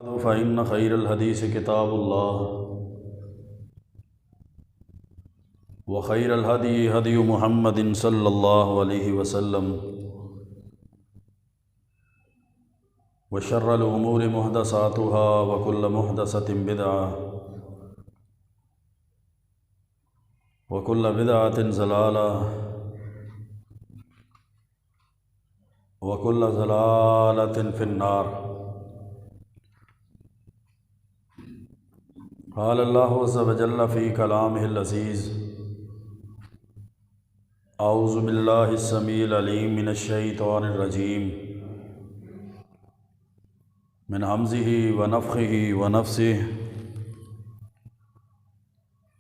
فإن خير الحديث كتاب الله وخير الهدي هدي محمد صلى الله عليه وسلم وشر الأمور محدثاتها وكل محدثة بدعة وكل بدعة ضلالة وكل ضلالة في النار۔ قال الله عز وجل في كلامه العزيز: أعوذ بالله السميع العليم من الشيطان الرجيم من همزه ونفخه ونفثه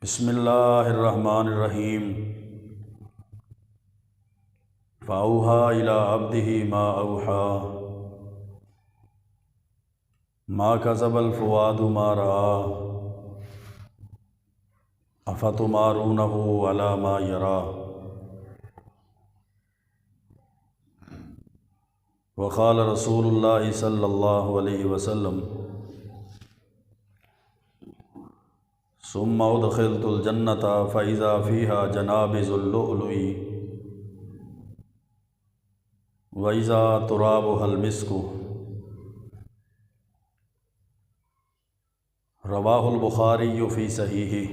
بسم الله الرحمن الرحيم فأوحى إلى عبده ما أوحى ما كذب الفؤاد ما رأى أفتمارونه على ما يرى۔ وقال رسول الله صلى الله عليه وسلم: ثم أدخلت الجنة فإذا فيها جنابذ اللؤلؤ وإذا ترابها المسك۔ رواه البخاري في صحيحه۔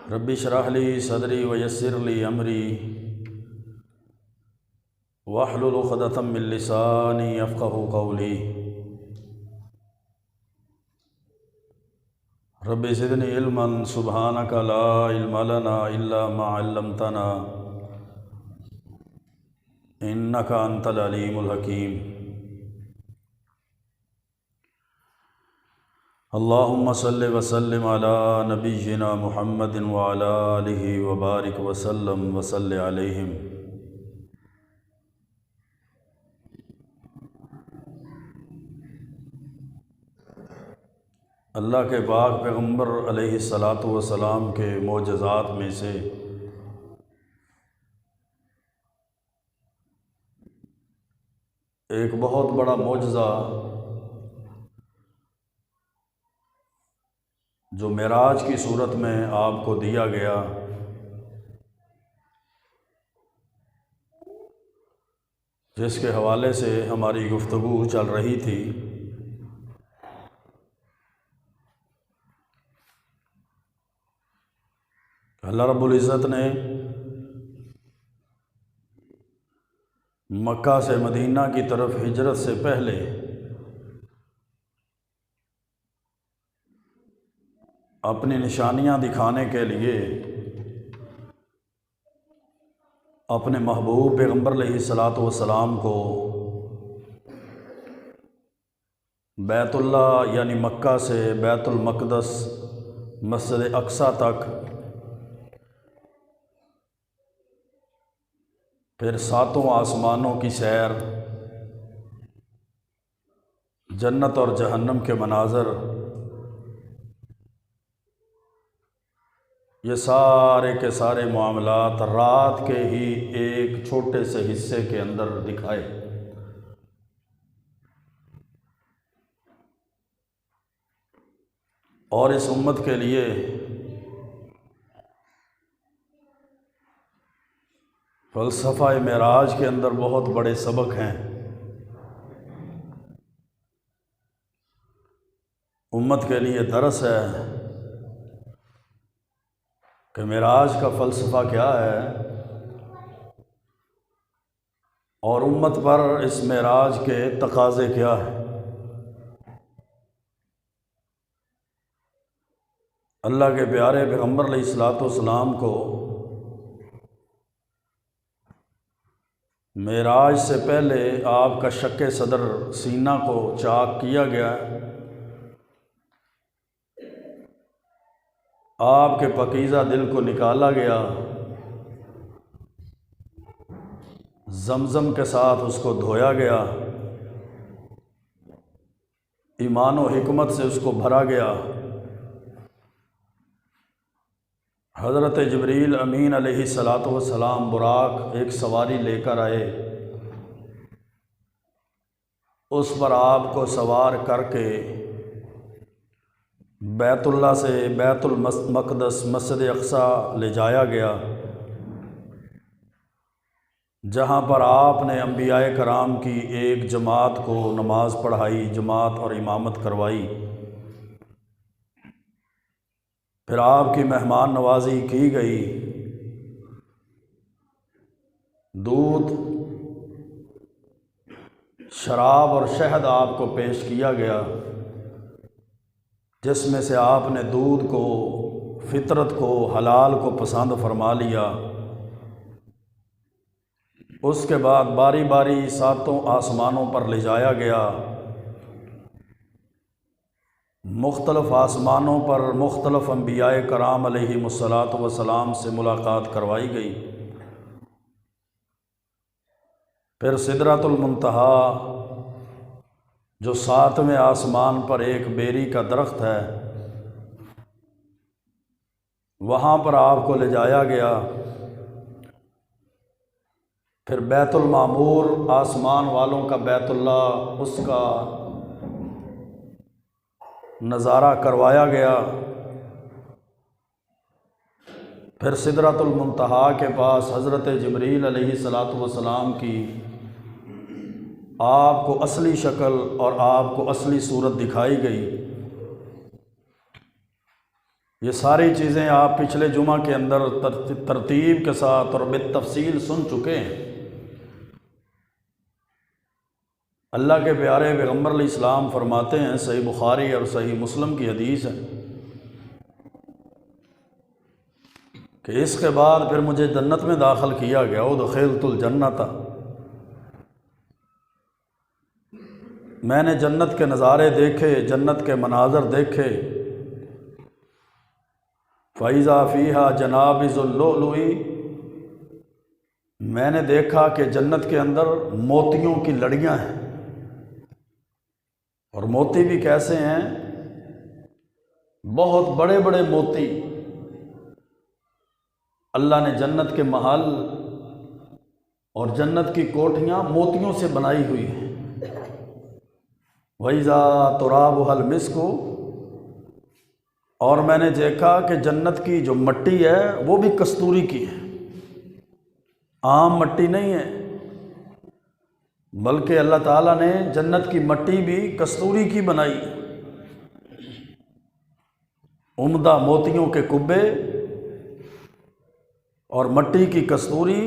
رب اشرح لي صدري ويسر لي أمري واحلل عقدة من لساني يفقهوا قولي۔ رب زدني علما سبحانك لا علم لنا إلا ما علمتنا إنك أنت العليم الحكيم۔ اللهم صل وسلم على نبينا محمد وعلى آله وبارك وسلم وصل عليهم۔ اللہ کے پاک پیغمبر علیہ الصلاۃ والسلام کے معجزات میں سے ایک بہت بڑا معجزہ جو معراج کی صورت میں آپ کو دیا گیا، جس کے حوالے سے ہماری گفتگو چل رہی تھی، اللہ رب العزت نے مکہ سے مدینہ کی طرف ہجرت سے پہلے اپنی نشانیاں دکھانے کے لیے اپنے محبوب پیغمبر علیہ الصلاۃ والسلام کو بیت اللہ یعنی مکہ سے بیت المقدس مسجد اقصیٰ تک، پھر ساتوں آسمانوں کی سیر، جنت اور جہنم کے مناظر، یہ سارے کے سارے معاملات رات کے ہی ایک چھوٹے سے حصے کے اندر دکھائے۔ اور اس امت کے لیے فلسفہ معراج کے اندر بہت بڑے سبق ہیں۔ امت کے لیے درس ہے کہ معراج کا فلسفہ کیا ہے، اور امت پر اس معراج کے تقاضے کیا ہیں۔ اللہ کے پیارے پیغمبر علیہ الصلاۃ والسلام کو معراج سے پہلے آپ کا شق صدر سینہ کو چاک کیا گیا، آپ کے پاکیزہ دل کو نکالا گیا، زمزم کے ساتھ اس کو دھویا گیا، ایمان و حکمت سے اس کو بھرا گیا۔ حضرت جبریل امین علیہ الصلاۃ والسلام براق ایک سواری لے کر آئے، اس پر آپ کو سوار کر کے بیت اللہ سے بیت المقدس مسجد اقصی لے جایا گیا، جہاں پر آپ نے انبیاء کرام کی ایک جماعت کو نماز پڑھائی، جماعت اور امامت کروائی۔ پھر آپ کی مہمان نوازی کی گئی، دودھ، شراب اور شہد آپ کو پیش کیا گیا، جس میں سے آپ نے دودھ کو، فطرت کو، حلال کو پسند فرما لیا۔ اس کے بعد باری باری ساتوں آسمانوں پر لے جایا گیا، مختلف آسمانوں پر مختلف انبیاء کرام علیہم الصلاۃ والسلام سے ملاقات کروائی گئی۔ پھر سدرۃ المنتہی، جو 7ویں آسمان پر ایک بیری کا درخت ہے، وہاں پر آپ کو لے جایا گیا۔ پھر بیت المعمور، آسمان والوں کا بیت اللہ، اس کا نظارہ کروایا گیا۔ پھر سدرۃ المنتہی کے پاس حضرت جبریل علیہ الصلاۃ والسلام کی آپ کو اصلی شکل اور آپ کو اصلی صورت دکھائی گئی۔ یہ ساری چیزیں آپ پچھلے جمعہ کے اندر ترتیب کے ساتھ اور بالتفصیل سن چکے ہیں۔ اللہ کے پیارے پیغمبر علیہ السلام فرماتے ہیں، صحیح بخاری اور صحیح مسلم کی حدیث ہے کہ اس کے بعد پھر مجھے جنت میں داخل کیا گیا، ادخلت الجنۃ، میں نے جنت کے نظارے دیکھے، جنت کے مناظر دیکھے۔ فَإِذَا فِيهَا جَنَابِذُ اللُّؤْلُؤِ، میں نے دیکھا کہ جنت کے اندر موتیوں کی لڑیاں ہیں، اور موتی بھی کیسے ہیں؟ بہت بڑے بڑے موتی۔ اللہ نے جنت کے محل اور جنت کی کوٹھیاں موتیوں سے بنائی ہوئی ہیں۔ وَإِذَا تُرَابُهَا الْمِسْكُ، اور میں نے دیکھا کہ جنت کی جو مٹی ہے وہ بھی کستوری کی ہے، عام مٹی نہیں ہے، بلکہ اللہ تعالیٰ نے جنت کی مٹی بھی کستوری کی بنائی، عمدہ موتیوں کے کبے اور مٹی کی کستوری،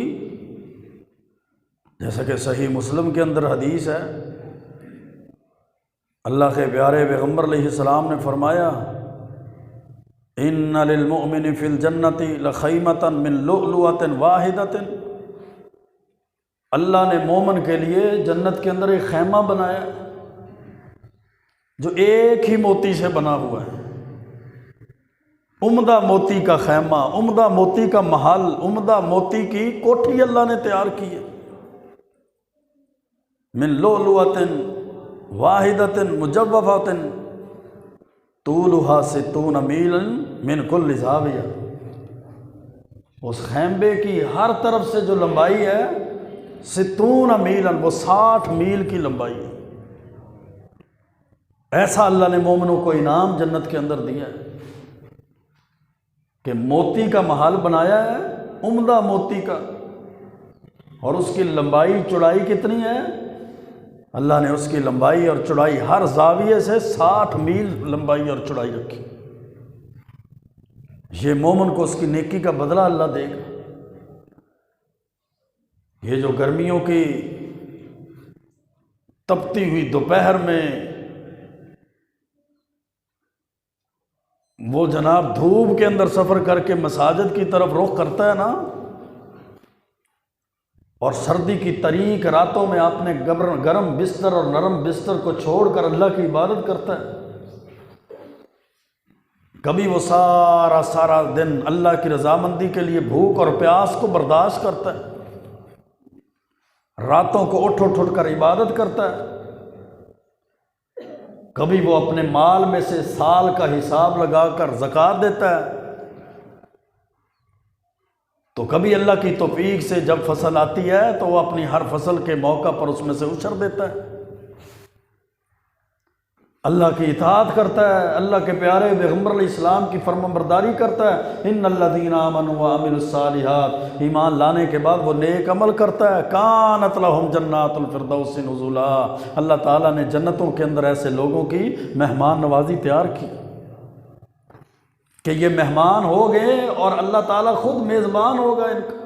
جیسا کہ صحیح مسلم کے اندر حدیث ہے، اللہ کے پیارے پیغمبر علیہ السلام نے فرمایا، اِنَّ لِلْمُؤْمِنِ فِي الْجَنَّةِ لَخَيْمَةً مِّن لُؤْلُؤَةٍ وَاحِدَةٍ، اللہ نے مومن کے لیے جنت کے اندر ایک خیمہ بنایا جو ایک ہی موتی سے بنا ہوا ہے، عمدہ موتی کا خیمہ، عمدہ موتی کا محل، عمدہ موتی کی کوٹھی اللہ نے تیار کی ہے۔ من لؤلؤۃ واحدۃ مجوفۃ طولها 60 میلا من کل زاویہ، اس خیمے کی ہر طرف سے جو لمبائی ہے 60 میلا، وہ 60 میل کی لمبائی ہے۔ ایسا اللہ نے مومنوں کو انعام جنت کے اندر دیا ہے کہ موتی کا محل بنایا ہے، عمدہ موتی کا، اور اس کی لمبائی چوڑائی کتنی ہے؟ اللہ نے اس کی لمبائی اور چوڑائی ہر زاویے سے 60 میل لمبائی اور چوڑائی رکھی۔ یہ مومن کو اس کی نیکی کا بدلہ اللہ دے گا۔ یہ جو گرمیوں کی تپتی ہوئی دوپہر میں وہ جناب دھوپ کے اندر سفر کر کے مساجد کی طرف رخ کرتا ہے نا، اور سردی کی تاریک راتوں میں اپنے گرم بستر اور نرم بستر کو چھوڑ کر اللہ کی عبادت کرتا ہے، کبھی وہ سارا دن اللہ کی رضامندی کے لیے بھوک اور پیاس کو برداشت کرتا ہے، راتوں کو اٹھ کر عبادت کرتا ہے، کبھی وہ اپنے مال میں سے سال کا حساب لگا کر زکوٰۃ دیتا ہے، تو کبھی اللہ کی توفیق سے جب فصل آتی ہے تو وہ اپنی ہر فصل کے موقع پر اس میں سے اچھر دیتا ہے۔ اللہ کی اطاعت کرتا ہے، اللہ کے پیارے پیغمبر علیہ السلام کی فرمانبرداری کرتا ہے، ان الذین آمنوا وعملوا الصالحات، ایمان لانے کے بعد وہ نیک عمل کرتا ہے، کانت لہم جنات الفردوس نزلا، اللہ تعالیٰ نے جنتوں کے اندر ایسے لوگوں کی مہمان نوازی تیار کی کہ یہ مہمان ہو گئے اور اللہ تعالیٰ خود میزبان ہوگا ان کا۔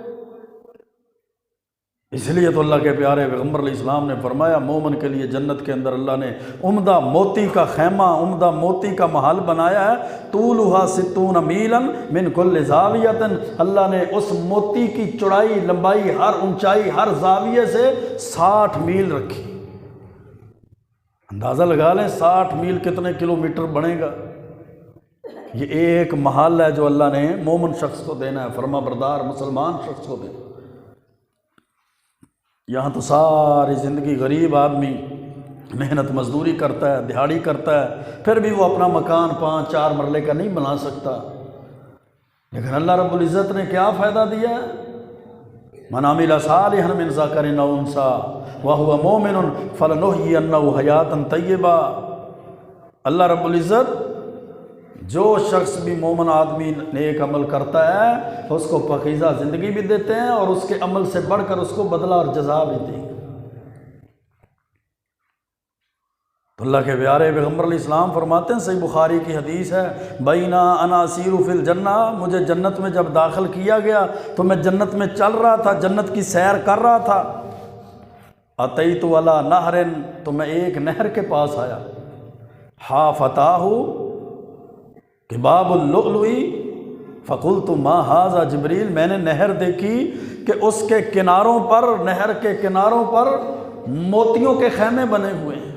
اس لیے تو اللہ کے پیارے پیغمبر علیہ السلام نے فرمایا مومن کے لیے جنت کے اندر اللہ نے عمدہ موتی کا خیمہ، عمدہ موتی کا محل بنایا ہے، طولھا 60 میلا من کل زاویۃ، اللہ نے اس موتی کی چوڑائی، لمبائی، ہر اونچائی، ہر زاویے سے 60 میل رکھی۔ اندازہ لگا لیں 60 میل کتنے کلومیٹر بنے گا۔ یہ ایک محل ہے جو اللہ نے مومن شخص کو دینا ہے، فرما بردار مسلمان شخص کو دینا۔ یہاں تو ساری زندگی غریب آدمی محنت مزدوری کرتا ہے، دہاڑی کرتا ہے، پھر بھی وہ اپنا مکان 5-4 مرلے کا نہیں بنا سکتا، لیکن اللہ رب العزت نے کیا فائدہ دیا ہے؟ من عمل صالحا من ذکر او انثی وهو مؤمن فلنحیینہ حیاتا طیبہ۔ اللہ رب العزت جو شخص بھی مومن آدمی نیک عمل کرتا ہے اس کو پاکیزہ زندگی بھی دیتے ہیں اور اس کے عمل سے بڑھ کر اس کو بدلہ اور جزا بھی دیں گے۔ تو اللہ کے پیارے پیغمبر علیہ السلام فرماتے ہیں، صحیح بخاری کی حدیث ہے، بینا انا اسیر فی الجنہ، مجھے جنت میں جب داخل کیا گیا تو میں جنت میں چل رہا تھا، جنت کی سیر کر رہا تھا، اتیت علی نہر، تو میں ایک نہر کے پاس آیا، حافتاہ باب اللؤلؤ فقلت ما ھذا جبریل، میں نے نہر دیکھی کہ اس کے کناروں پر، نہر کے کناروں پر موتیوں کے خیمے بنے ہوئے ہیں،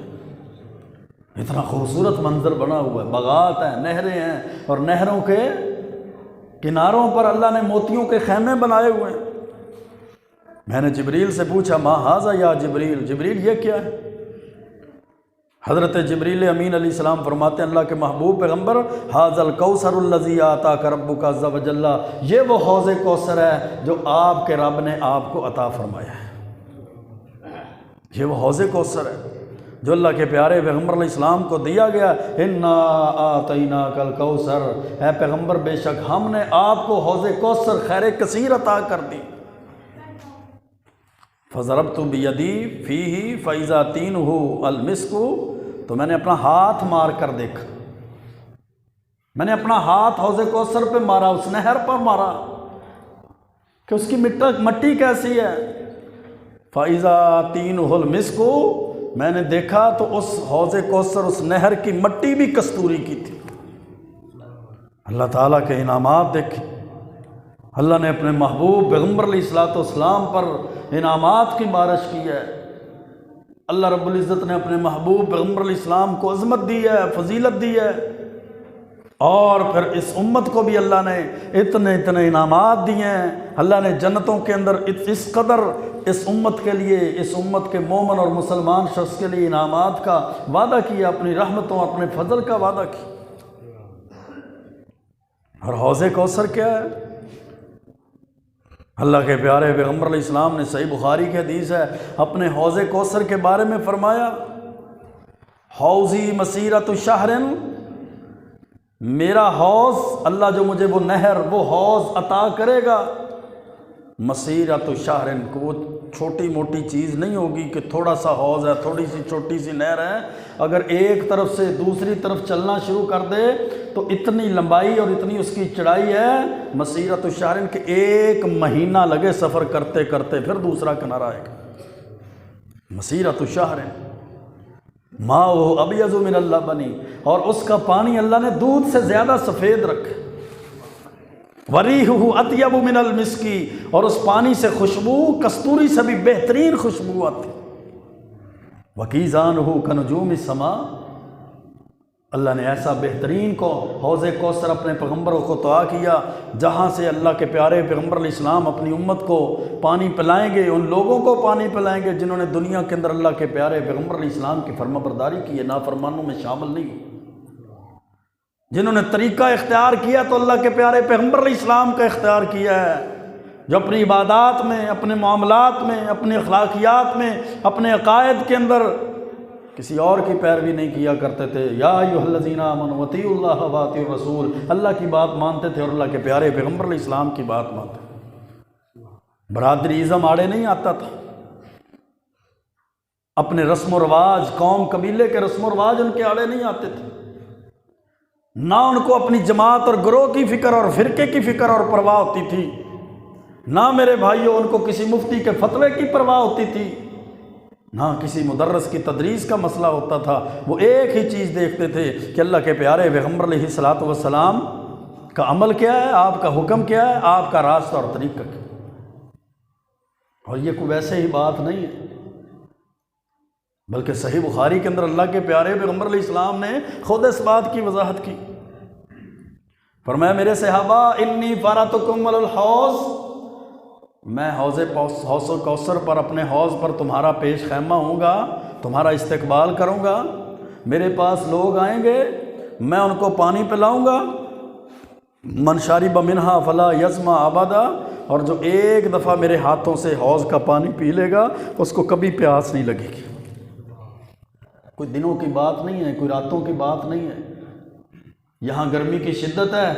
اتنا خوبصورت منظر بنا ہوا ہے، باغات ہیں، نہریں ہیں، اور نہروں کے کناروں پر اللہ نے موتیوں کے خیمے بنائے ہوئے ہیں۔ میں نے جبریل سے پوچھا ما ھذا یا جبریل، جبریل یہ کیا ہے؟ حضرت جبریل امین علیہ السلام فرماتے ہیں، اللہ کے محبوب پیغمبر، ھذا الکوثر الذی آتاک ربک عز وجل، یہ وہ حوض کوثر ہے جو آپ کے رب نے آپ کو عطا فرمایا ہے، یہ وہ حوض کوثر ہے جو اللہ کے پیارے پیغمبر علیہ السلام کو دیا گیا۔ انا آتیناک الکوثر، اے پیغمبر بے شک ہم نے آپ کو حوض کوثر خیر کثیر عطا کر دی۔ فضربت بیدی فیہ فاذا طینہ المسک، تو میں نے اپنا ہاتھ مار کر دیکھا، میں نے اپنا ہاتھ حوض کوثر پہ مارا، اس نہر پر مارا کہ اس کی مٹی کیسی ہے۔ فاذا طینہ المسک، میں نے دیکھا تو اس حوض کوثر، اس نہر کی مٹی بھی کستوری کی تھی۔ اللہ تعالیٰ کے انعامات دیکھیں، اللہ نے اپنے محبوب پیغمبر علیہ السلام پر انعامات کی بارش کی ہے۔ اللہ رب العزت نے اپنے محبوب پیغمبر علیہ السلام کو عظمت دی ہے، فضیلت دی ہے، اور پھر اس امت کو بھی اللہ نے اتنے انعامات دیے ہیں۔ اللہ نے جنتوں کے اندر اس قدر اس امت کے لیے، اس امت کے مومن اور مسلمان شخص کے لیے انعامات کا وعدہ کیا، اپنی رحمتوں، اپنے فضل کا وعدہ کیا۔ اور حوض کوثر کیا ہے؟ اللہ کے پیارے پیغمبر علیہ السلام نے صحیح بخاری کی حدیث ہے، اپنے حوض کوثر کے بارے میں فرمایا، حوضی مسیرۃ شہر، میرا حوض، اللہ جو مجھے وہ نہر، وہ حوض عطا کرے گا، مسیرۃ شہر، کو وہ چھوٹی موٹی چیز نہیں ہوگی کہ تھوڑا سا حوض ہے، تھوڑی سی چھوٹی سی نہر ہے، اگر ایک طرف سے دوسری طرف چلنا شروع کر دے تو اتنی لمبائی اور اتنی اس کی چڑھائی ہے، مسیرۃ شہر، کہ 1 مہینہ لگے سفر کرتے کرتے پھر دوسرا کنارہ آئے گا۔ مسیرۃ شہر، ماؤہ ابیض من اللبن، اور اس کا پانی اللہ نے دودھ سے زیادہ سفید رکھا، وریحہ اطیب من المسک، اور اس پانی سے خوشبو کستوری سے بھی بہترین خوشبو آتی، وکیزانہ کنجوم السماء، اللہ نے ایسا بہترین کو حوض کوثر اپنے پیغمبروں کو عطا کیا جہاں سے اللہ کے پیارے پیغمبر علیہ السلام اپنی امت کو پانی پلائیں گے، ان لوگوں کو پانی پلائیں گے جنہوں نے دنیا کے اندر اللہ کے پیارے پیغمبر علیہ السلام کی فرما برداری کی ہے، نافرمانوں میں شامل نہیں، جنہوں نے طریقہ اختیار کیا تو اللہ کے پیارے پیغمبر علیہ السلام کا اختیار کیا ہے، جو اپنی عبادات میں، اپنے معاملات میں، اپنے اخلاقیات میں، اپنے عقائد کے اندر کسی اور کی پیروی نہیں کیا کرتے تھے۔ یا ایھا الذین آمنوا اطیعوا اللہ واطیعوا الرسول، اللہ کی بات مانتے تھے اور اللہ کے پیارے پیغمبر علیہ السلام کی بات مانتے تھے۔ برادری ازم آڑے نہیں آتا تھا، اپنے رسم و رواج، قوم قبیلے کے رسم و رواج ان کے آڑے نہیں آتے تھے، نہ ان کو اپنی جماعت اور گروہ کی فکر اور فرقے کی فکر اور پرواہ ہوتی تھی، نہ میرے بھائیوں ان کو کسی مفتی کے فتوے کی پرواہ ہوتی تھی، نہ کسی مدرس کی تدریس کا مسئلہ ہوتا تھا۔ وہ ایک ہی چیز دیکھتے تھے کہ اللہ کے پیارے پیغمبر علیہ الصلوۃ والسلام کا عمل کیا ہے، آپ کا حکم کیا ہے، آپ کا راستہ اور طریقہ کیا ہے۔ اور یہ کوئی ویسے ہی بات نہیں ہے، بلکہ صحیح بخاری کے اندر اللہ کے پیارے پیغمبر علیہ السلام نے خود اس بات کی وضاحت کی۔ فرمایا میرے صحابہ انی فارتکم علی الحوض، میں حوض کوثر پر، اپنے حوض پر تمہارا پیش خیمہ ہوں گا، تمہارا استقبال کروں گا۔ میرے پاس لوگ آئیں گے، میں ان کو پانی پلاؤں گا، من شرب منہا فلا یظمأ ابدا، اور جو ایک دفعہ میرے ہاتھوں سے حوض کا پانی پی لے گا اس کو کبھی پیاس نہیں لگے گی۔ کوئی دنوں کی بات نہیں ہے، کوئی راتوں کی بات نہیں ہے۔ یہاں گرمی کی شدت ہے،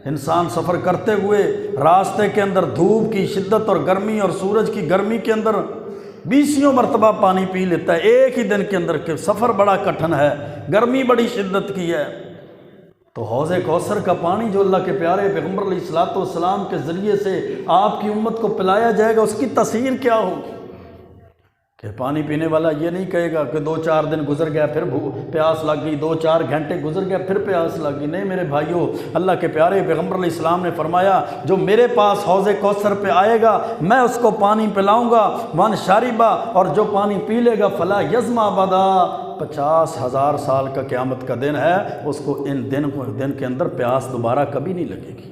انسان سفر کرتے ہوئے راستے کے اندر دھوپ کی شدت اور گرمی اور سورج کی گرمی کے اندر 20 مرتبہ پانی پی لیتا ہے ایک ہی دن کے اندر، کہ سفر بڑا کٹھن ہے، گرمی بڑی شدت کی ہے۔ تو حوض کوثر کا پانی جو اللہ کے پیارے پیغمبر علیہ الصلوۃ والسلام کے ذریعے سے آپ کی امت کو پلایا جائے گا، اس کی تاثیر کیا ہوگی؟ کہ پانی پینے والا یہ نہیں کہے گا کہ 2-4 دن گزر گیا پھر پیاس لگ گئی، 2-4 گھنٹے گزر گیا پھر پیاس لگ گئی۔ نہیں میرے بھائیوں، اللہ کے پیارے پیغمبر علیہ السلام نے فرمایا جو میرے پاس حوض کوثر پہ آئے گا میں اس کو پانی پلاؤں گا، من شربا، اور جو پانی پی لے گا فلا یظمأ ابدا، 50,000 سال کا قیامت کا دن ہے، اس کو ان دن کے اندر پیاس دوبارہ کبھی نہیں لگے گی۔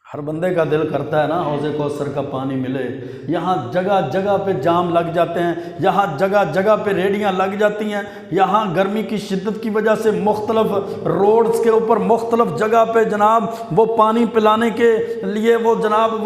ہر بندے کا دل کرتا ہے نا حوض کوثر کا پانی ملے۔ یہاں جگہ جگہ پہ جام لگ جاتے ہیں، یہاں جگہ جگہ پہ ریڑیاں لگ جاتی ہیں، یہاں گرمی کی شدت کی وجہ سے مختلف روڈز کے اوپر مختلف جگہ پہ جناب وہ پانی پلانے کے لیے وہ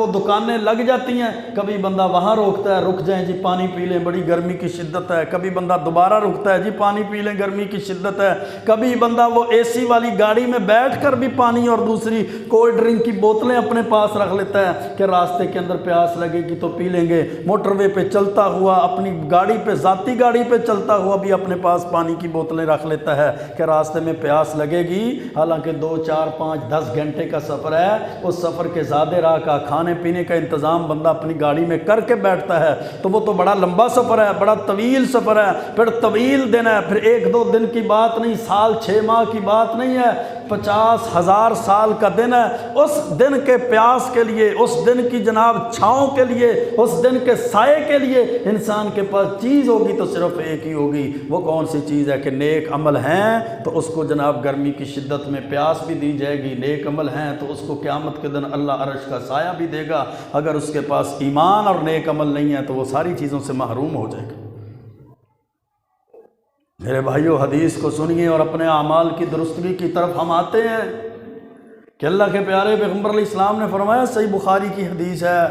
دکانیں لگ جاتی ہیں۔ کبھی بندہ وہاں روکتا ہے، رک جائیں جی پانی پی لیں بڑی گرمی کی شدت ہے، کبھی بندہ دوبارہ رکتا ہے جی پانی پی لیں گرمی کی شدت ہے، کبھی بندہ وہ اے سی والی گاڑی میں بیٹھ کر بھی پانی اور دوسری کولڈ ڈرنک کی بوتلیں اپنے پاس رکھ لیتا ہے کہ راستے کے اندر پیاس لگے گی تو پی لیں گے۔ موٹر وے پہ چلتا ہوا، اپنی گاڑی پہ، ذاتی گاڑی پہ چلتا ہوا بھی اپنے پاس پانی کی بوتلیں رکھ لیتا ہے کہ راستے میں پیاس لگے گی۔ حالانکہ 2 4 5 10 گھنٹے کا سفر ہے، اس سفر کے زیادہ راہ کا کھانے پینے کا انتظام بندہ اپنی گاڑی میں کر کے بیٹھتا ہے تو وہ تو بڑا لمبا سفر ہے، بڑا طویل سفر ہے، پھر طویل دن ہے، پھر 1-2 دن کی بات نہیں، سال 6 ماہ کی بات نہیں ہے، 50,000 سال کا دن ہے۔ اس دن کے پیاس کے لیے، اس دن کی جناب چھاؤں کے لیے، اس دن کے سائے کے لیے انسان کے پاس چیز ہوگی تو صرف ایک ہی ہوگی۔ وہ کون سی چیز ہے کہ نیک عمل ہیں تو اس کو جناب گرمی کی شدت میں پیاس بھی دی جائے گی، نیک عمل ہیں تو اس کو قیامت کے دن اللہ عرش کا سایہ بھی دے گا۔ اگر اس کے پاس ایمان اور نیک عمل نہیں ہے تو وہ ساری چیزوں سے محروم ہو جائے گا۔ میرے بھائیو حدیث کو سنیے اور اپنے اعمال کی درستگی کی طرف ہم آتے ہیں کہ اللہ کے پیارے پیغمبر علیہ السلام نے فرمایا، صحیح بخاری کی حدیث ہے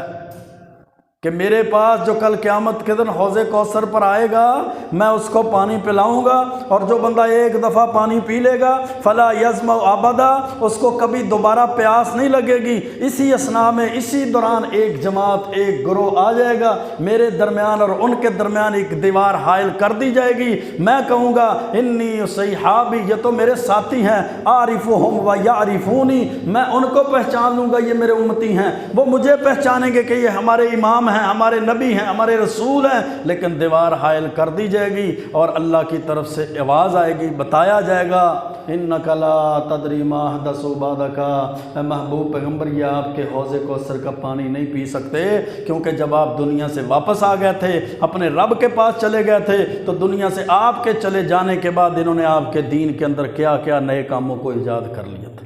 کہ میرے پاس جو کل قیامت کے دن حوض کوثر پر آئے گا میں اس کو پانی پلاؤں گا، اور جو بندہ ایک دفعہ پانی پی لے گا فلا یظمأ ابدا، اس کو کبھی دوبارہ پیاس نہیں لگے گی۔ اسی اثناء میں، اسی دوران ایک جماعت، ایک گروہ آ جائے گا، میرے درمیان اور ان کے درمیان ایک دیوار حائل کر دی جائے گی۔ میں کہوں گا انی صحابی، یہ تو میرے ساتھی ہیں، اعرفہم و یعرفونی، میں ان کو پہچان لوں گا، یہ میرے امتی ہیں، وہ مجھے پہچانیں گے کہ یہ ہمارے امام ہیں، ہمارے نبی ہیں، ہمارے رسول ہیں، لیکن دیوار حائل کر دی جائے گی اور اللہ کی طرف سے آواز آئے گی، بتایا جائے گا انک لا تدری ما احدث بعدک، اے محبوب پیغمبر یہ آپ کے حوض کوثر کا پانی نہیں پی سکتے، کیونکہ جب آپ دنیا سے واپس آ گئے تھے، اپنے رب کے پاس چلے گئے تھے، تو دنیا سے آپ کے چلے جانے کے بعد انہوں نے آپ کے دین کے اندر کیا کیا نئے کاموں کو ایجاد کر لیا تھا۔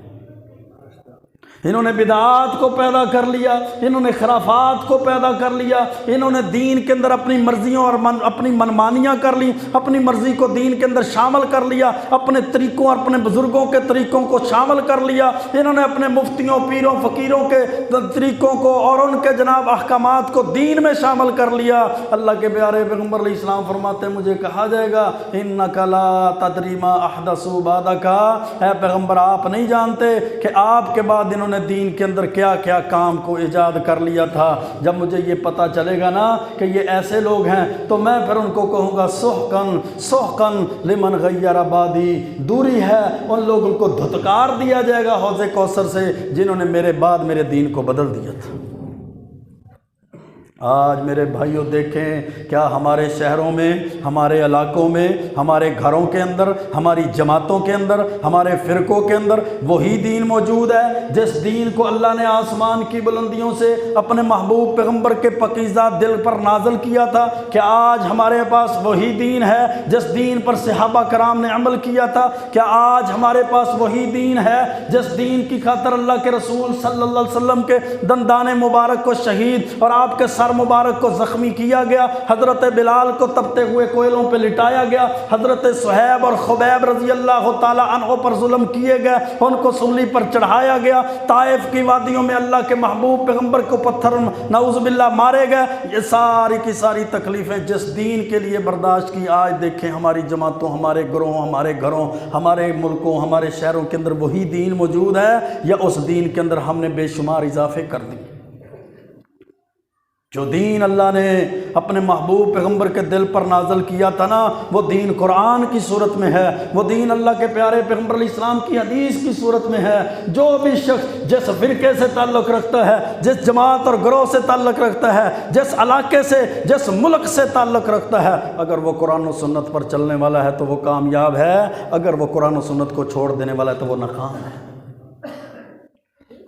انہوں نے بدعات کو پیدا کر لیا، انہوں نے خرافات کو پیدا کر لیا، انہوں نے دین کے اندر اپنی مرضیوں اور اپنی منمانیاں کر لی، اپنی مرضی کو دین کے اندر شامل کر لیا، اپنے طریقوں اور اپنے بزرگوں کے طریقوں کو شامل کر لیا، انہوں نے اپنے مفتیوں پیروں فقیروں کے طریقوں کو اور ان کے جناب احکامات کو دین میں شامل کر لیا۔ اللہ کے پیارے پیغمبر علیہ السلام فرماتے ہیں مجھے کہا جائے گا انک لا تدری ما احدثوا بعدک، اے پیغمبر آپ نہیں جانتے کہ آپ کے بعد انہوں نے دین کے اندر کیا کیا کام کو ایجاد کر لیا تھا۔ جب مجھے یہ پتہ چلے گا نا کہ یہ ایسے لوگ ہیں تو میں پھر ان کو کہوں گا سحقن سحقن لمن غیر بعدی، دوری ہے ان لوگوں کو دھتکار دیا جائے گا حوض کوثر سے جنہوں نے میرے بعد میرے دین کو بدل دیا تھا۔ آج میرے بھائیوں دیکھیں کیا ہمارے شہروں میں، ہمارے علاقوں میں، ہمارے گھروں کے اندر، ہماری جماعتوں کے اندر، ہمارے فرقوں کے اندر وہی دین موجود ہے جس دین کو اللہ نے آسمان کی بلندیوں سے اپنے محبوب پیغمبر کے پاکیزہ دل پر نازل کیا تھا؟ کیا آج ہمارے پاس وہی دین ہے جس دین پر صحابہ کرام نے عمل کیا تھا؟ کیا آج ہمارے پاس وہی دین ہے جس دین کی خاطر اللہ کے رسول صلی اللہ علیہ وسلم کے دندان مبارک کو شہید اور آپ کے سر مبارک کو زخمی کیا گیا، حضرت بلال کو تپتے ہوئے کوئلوں پہ لٹایا گیا، حضرت صہیب اور خبیب رضی اللہ تعالی عنہ پر ظلم کیے گئے، ان کو سولی پر چڑھایا گیا، طائف کی وادیوں میں اللہ کے محبوب پیغمبر کو پتھر نعوذ باللہ مارے گئے، یہ ساری کی ساری تکلیفیں جس دین کے لیے برداشت کی، آج دیکھیں ہماری جماعتوں، ہمارے گروہوں، ہمارے گھروں، ہمارے ملکوں، ہمارے شہروں کے اندر وہی دین موجود ہے یا اس دین کے اندر ہم نے بے شمار اضافے کر دیے؟ جو دین اللہ نے اپنے محبوب پیغمبر کے دل پر نازل کیا تھا نا، وہ دین قرآن کی صورت میں ہے، وہ دین اللہ کے پیارے پیغمبر علیہ السلام کی حدیث کی صورت میں ہے۔ جو بھی شخص جس فرقے سے تعلق رکھتا ہے، جس جماعت اور گروہ سے تعلق رکھتا ہے، جس علاقے سے، جس ملک سے تعلق رکھتا ہے، اگر وہ قرآن و سنت پر چلنے والا ہے تو وہ کامیاب ہے، اگر وہ قرآن و سنت کو چھوڑ دینے والا ہے تو وہ ناکام ہے۔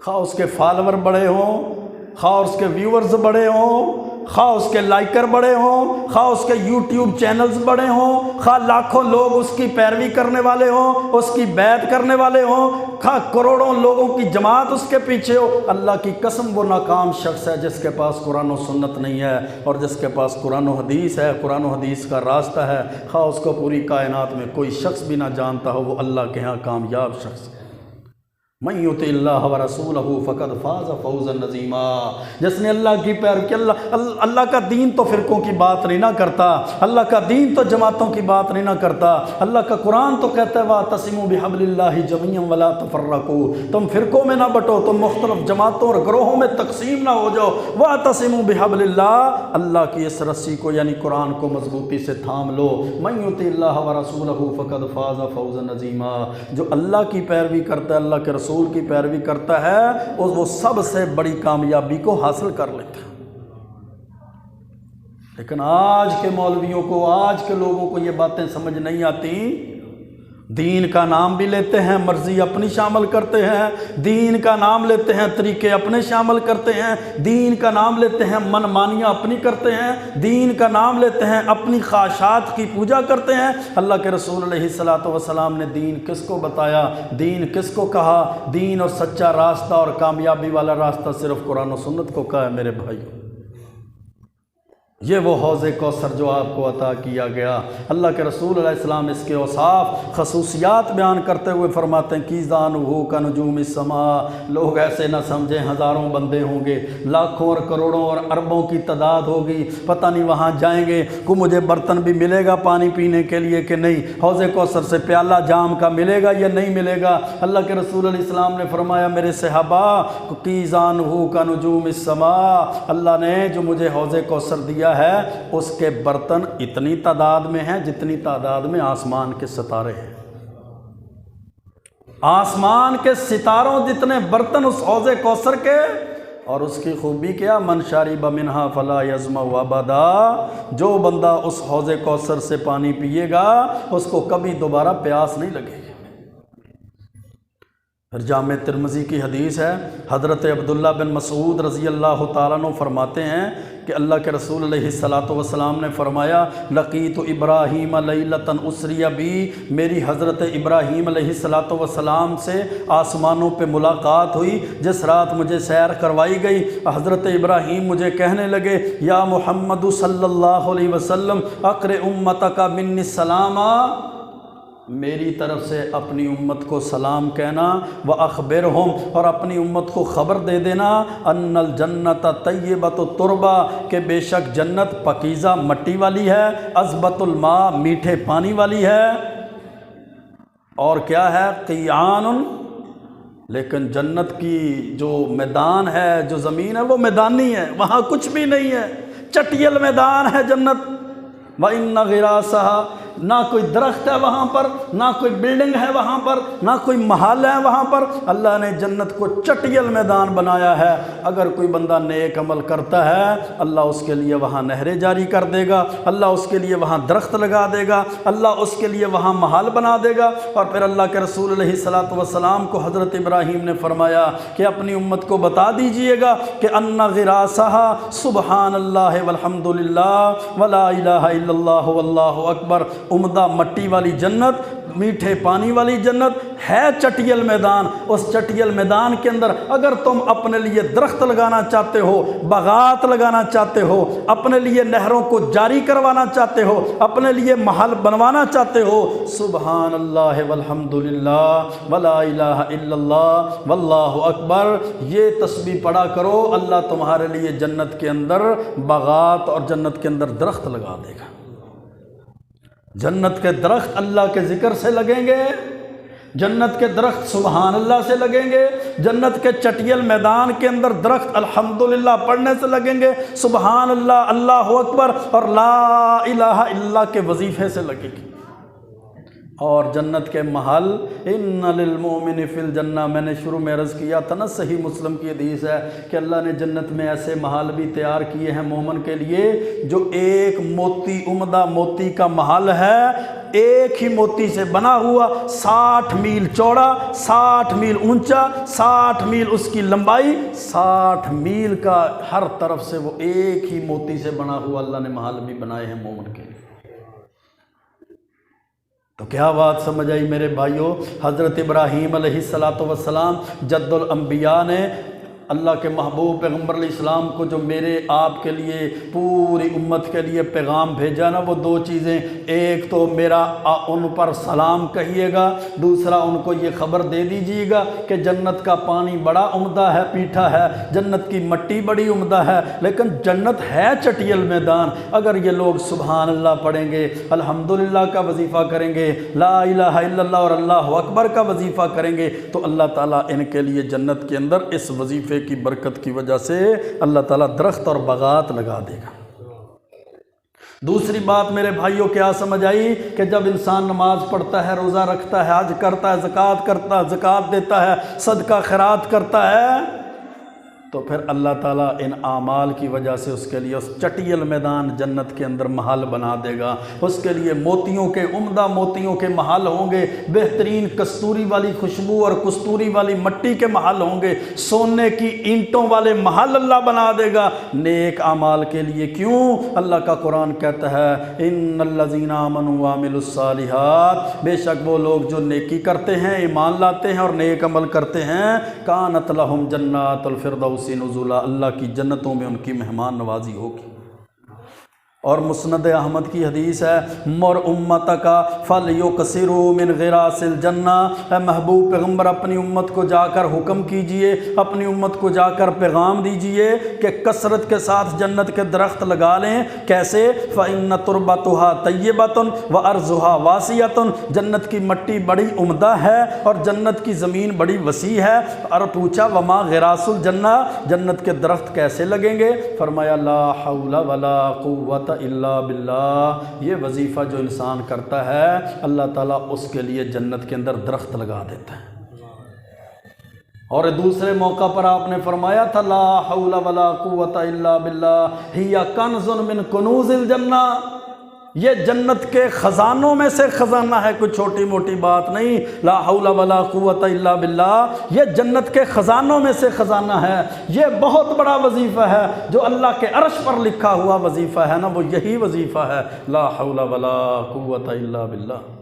خواہ اس کے فالوور بڑے ہوں، خواہ اس کے ویورز بڑے ہوں، خواہ اس کے لائکر بڑے ہوں، خواہ اس کے یوٹیوب چینلز بڑے ہوں، خواہ لاکھوں لوگ اس کی پیروی کرنے والے ہوں، اس کی بیعت کرنے والے ہوں، خواہ کروڑوں لوگوں کی جماعت اس کے پیچھے ہو، اللہ کی قسم وہ ناکام شخص ہے جس کے پاس قرآن و سنت نہیں ہے، اور جس کے پاس قرآن و حدیث ہے، قرآن و حدیث کا راستہ ہے، خواہ اس کو پوری کائنات میں کوئی شخص بھی نہ جانتا ہو، وہ اللہ کے ہاں کامیاب شخص ہے۔ من یطع اللہ ورسولہ فقد فاز فوزا عظیما، جس نے اللہ کی پیروی کی، اللہ کا دین تو فرقوں کی بات نہیں نہ کرتا، اللہ کا دین تو جماعتوں کی بات نہیں نہ کرتا، اللہ کا قرآن تو کہتا ہے واعتصموا بحبل اللہ جميعا ولا تفرقوا، تم فرقوں میں نہ بٹو، تم مختلف جماعتوں اور گروہوں میں تقسیم نہ ہو جاؤ، واعتصموا بحبل اللہ، اللہ کی اس رسی کو یعنی قرآن کو مضبوطی سے تھام لو۔ من یطع اللہ ورسولہ فقد فاز فوزا عظیما، جو اللہ کی پیروی کرتا ہے، اللہ کے رسول کی پیروی کرتا ہے، وہ سب سے بڑی کامیابی کو حاصل کر لیتا ہے۔ لیکن آج کے مولویوں کو، آج کے لوگوں کو یہ باتیں سمجھ نہیں آتی، دین کا نام بھی لیتے ہیں، مرضی اپنی شامل کرتے ہیں، دین کا نام لیتے ہیں، طریقے اپنے شامل کرتے ہیں، دین کا نام لیتے ہیں، من مانیاں اپنی کرتے ہیں، دین کا نام لیتے ہیں، اپنی خواہشات کی پوجا کرتے ہیں۔ اللہ کے رسول علیہ الصلوۃ والسلام نے دین کس کو بتایا، دین کس کو کہا؟ دین اور سچا راستہ اور کامیابی والا راستہ صرف قرآن و سنت کو کہا ہے میرے بھائیو۔ یہ وہ حوض کوثر جو آپ کو عطا کیا گیا، اللہ کے رسول علیہ السلام اس کے اوصاف خصوصیات بیان کرتے ہوئے فرماتے ہیں کہ ذانہ کنجوم السماء، لوگ ایسے نہ سمجھیں ہزاروں بندے ہوں گے، لاکھوں اور کروڑوں اور اربوں کی تعداد ہوگی، پتہ نہیں وہاں جائیں گے کو مجھے برتن بھی ملے گا پانی پینے کے لیے کہ نہیں، حوض کوثر سے پیالہ جام کا ملے گا یا نہیں ملے گا؟ اللہ کے رسول علیہ السلام نے فرمایا میرے صحابہ کہ ذانہ کنجوم السماء، اللہ نے جو مجھے حوض کوثر دیا ہے اس کے برتن اتنی تعداد میں ہیں جتنی تعداد میں آسمان کے ستارے ہیں، آسمان کے ستاروں جتنے برتن اس حوض کوثر کے۔ اور اس کی خوبی کیا؟ من شرب منہا فلا یظمأ ابدا، جو بندہ اس حوض کوثر سے پانی پیے گا اس کو کبھی دوبارہ پیاس نہیں لگے گی۔ جامع ترمذی کی حدیث ہے، حضرت عبداللہ بن مسعود رضی اللہ تعالیٰ عنہ فرماتے ہیں کہ اللہ کے رسول علیہ الصلاۃ والسلام نے فرمایا لقیت ابراہیم لیلۃ اسری بی، میری حضرت ابراہیم علیہ الصلاۃ والسلام سے آسمانوں پہ ملاقات ہوئی جس رات مجھے سیر کروائی گئی۔ حضرت ابراہیم مجھے کہنے لگے یا محمد صلی اللہ علیہ وسلم اقر امتک منی السلام، میری طرف سے اپنی امت کو سلام کہنا، وَأَخْبِرْهُمْ، اور اپنی امت کو خبر دے دینا، ان الجنت طیبۃ التربہ، کہ بے شک جنت پکیزہ مٹی والی ہے، عذبۃ الماء، میٹھے پانی والی ہے، اور کیا ہے قیعان، لیکن جنت کی جو میدان ہے، جو زمین ہے وہ میدانی ہے، وہاں کچھ بھی نہیں ہے، چٹیل میدان ہے جنت۔ وَإِنَّ غِرَاسَهَا، نہ کوئی درخت ہے وہاں پر، نہ کوئی بلڈنگ ہے وہاں پر، نہ کوئی محل ہے وہاں پر، اللہ نے جنت کو چٹیل میدان بنایا ہے۔ اگر کوئی بندہ نیک عمل کرتا ہے اللہ اس کے لیے وہاں نہریں جاری کر دے گا، اللہ اس کے لیے وہاں درخت لگا دے گا، اللہ اس کے لیے وہاں محل بنا دے گا۔ اور پھر اللہ کے رسول علیہ الصلاۃ والسلام کو حضرت ابراہیم نے فرمایا کہ اپنی امت کو بتا دیجئے گا کہ ان غراسہا سبحان اللہ والحمد للہ ولا الہ الا اللہ واللہ اکبر، عمدہ مٹی والی جنت، میٹھے پانی والی جنت ہے، چٹیل میدان۔ اس چٹیل میدان کے اندر اگر تم اپنے لیے درخت لگانا چاہتے ہو، باغات لگانا چاہتے ہو، اپنے لیے نہروں کو جاری کروانا چاہتے ہو، اپنے لیے محل بنوانا چاہتے ہو، سبحان اللہ والحمد للہ ولا الہ الا اللہ واللہ اکبر، یہ تسبیح پڑھا کرو، اللہ تمہارے لیے جنت کے اندر باغات اور جنت کے اندر درخت لگا دے گا۔ جنت کے درخت اللہ کے ذکر سے لگیں گے، جنت کے درخت سبحان اللہ سے لگیں گے، جنت کے چٹیل میدان کے اندر درخت الحمدللہ پڑھنے سے لگیں گے، سبحان اللہ، اللہ اکبر اور لا الہ الا اللہ کے وظیفے سے لگے گی۔ اور جنت کے محل ان للمؤمن فی الجنہ، میں نے شروع میں عرض کیا تھا نا، صحیح مسلم کی حدیث ہے کہ اللہ نے جنت میں ایسے محل بھی تیار کیے ہیں مومن کے لیے جو ایک موتی، عمدہ موتی کا محل ہے، ایک ہی موتی سے بنا ہوا، 60 میل چوڑا، 60 میل اونچا، 60 میل اس کی لمبائی، 60 میل کا ہر طرف سے وہ ایک ہی موتی سے بنا ہوا اللہ نے محل بھی بنائے ہیں مومن کے لیے۔ تو کیا بات سمجھ آئی میرے بھائیوں؟ حضرت ابراہیم علیہ السلام جد الانبیاء نے اللہ کے محبوب پیغمبر علیہ السلام کو جو میرے آپ کے لیے پوری امت کے لیے پیغام بھیجا نا، وہ دو چیزیں، ایک تو میرا ان پر سلام کہیے گا، دوسرا ان کو یہ خبر دے دیجیے گا کہ جنت کا پانی بڑا عمدہ ہے، میٹھا ہے، جنت کی مٹی بڑی عمدہ ہے، لیکن جنت ہے چٹیل میدان۔ اگر یہ لوگ سبحان اللہ پڑھیں گے، الحمدللہ کا وظیفہ کریں گے، لا الہ الا اللہ اور اللہ اکبر کا وظیفہ کریں گے، تو اللہ تعالیٰ ان کے لیے جنت کے اندر اس وظیفے کی برکت کی وجہ سے اللہ تعالیٰ درخت اور باغات لگا دے گا۔ دوسری بات میرے بھائیوں کیا سمجھ آئی کہ جب انسان نماز پڑھتا ہے، روزہ رکھتا ہے، حج کرتا ہے، زکوٰۃ دیتا ہے، صدقہ خیرات کرتا ہے، تو پھر اللہ تعالیٰ ان اعمال کی وجہ سے اس کے لیے اس چٹیل میدان جنت کے اندر محل بنا دے گا۔ اس کے لیے موتیوں کے، عمدہ موتیوں کے محل ہوں گے، بہترین کستوری والی خوشبو اور کستوری والی مٹی کے محل ہوں گے، سونے کی اینٹوں والے محل اللہ بنا دے گا نیک اعمال کے لیے۔ کیوں؟ اللہ کا قرآن کہتا ہے ان الذین آمنوا وعملوا الصالحات، بے شک وہ لوگ جو نیکی کرتے ہیں، ایمان لاتے ہیں اور نیک عمل کرتے ہیں، کانت لہم جنات الفردوس نزولا، اللہ کی جنتوں میں ان کی مہمان نوازی ہوگی۔ اور مسند احمد کی حدیث ہے مر امتک فلیکثروا من غراس الجنہ، اے محبوب پیغمبر اپنی امت کو جا کر حکم کیجئے، اپنی امت کو جا کر پیغام دیجئے کہ کثرت کے ساتھ جنت کے درخت لگا لیں۔ کیسے؟ فإن تربتها طیبۃ وارضها واسعۃ، جنت کی مٹی بڑی عمدہ ہے اور جنت کی زمین بڑی وسیع ہے۔ اور پوچھا وما غراس الجنہ، جنت کے درخت کیسے لگیں گے؟ فرمایا لا حول ولا قوت الا باللہ، یہ وظیفہ جو انسان کرتا ہے اللہ تعالیٰ اس کے لیے جنت کے اندر درخت لگا دیتا ہے۔ اور دوسرے موقع پر آپ نے فرمایا تھا لا حول ولا قوت الا باللہ ہی کنز من کنوز الجنہ، یہ جنت کے خزانوں میں سے خزانہ ہے، کوئی چھوٹی موٹی بات نہیں، لا حول ولا قوت الا باللہ، یہ جنت کے خزانوں میں سے خزانہ ہے، یہ بہت بڑا وظیفہ ہے، جو اللہ کے عرش پر لکھا ہوا وظیفہ ہے نا، وہ یہی وظیفہ ہے، لا حول ولا قوت الا باللہ۔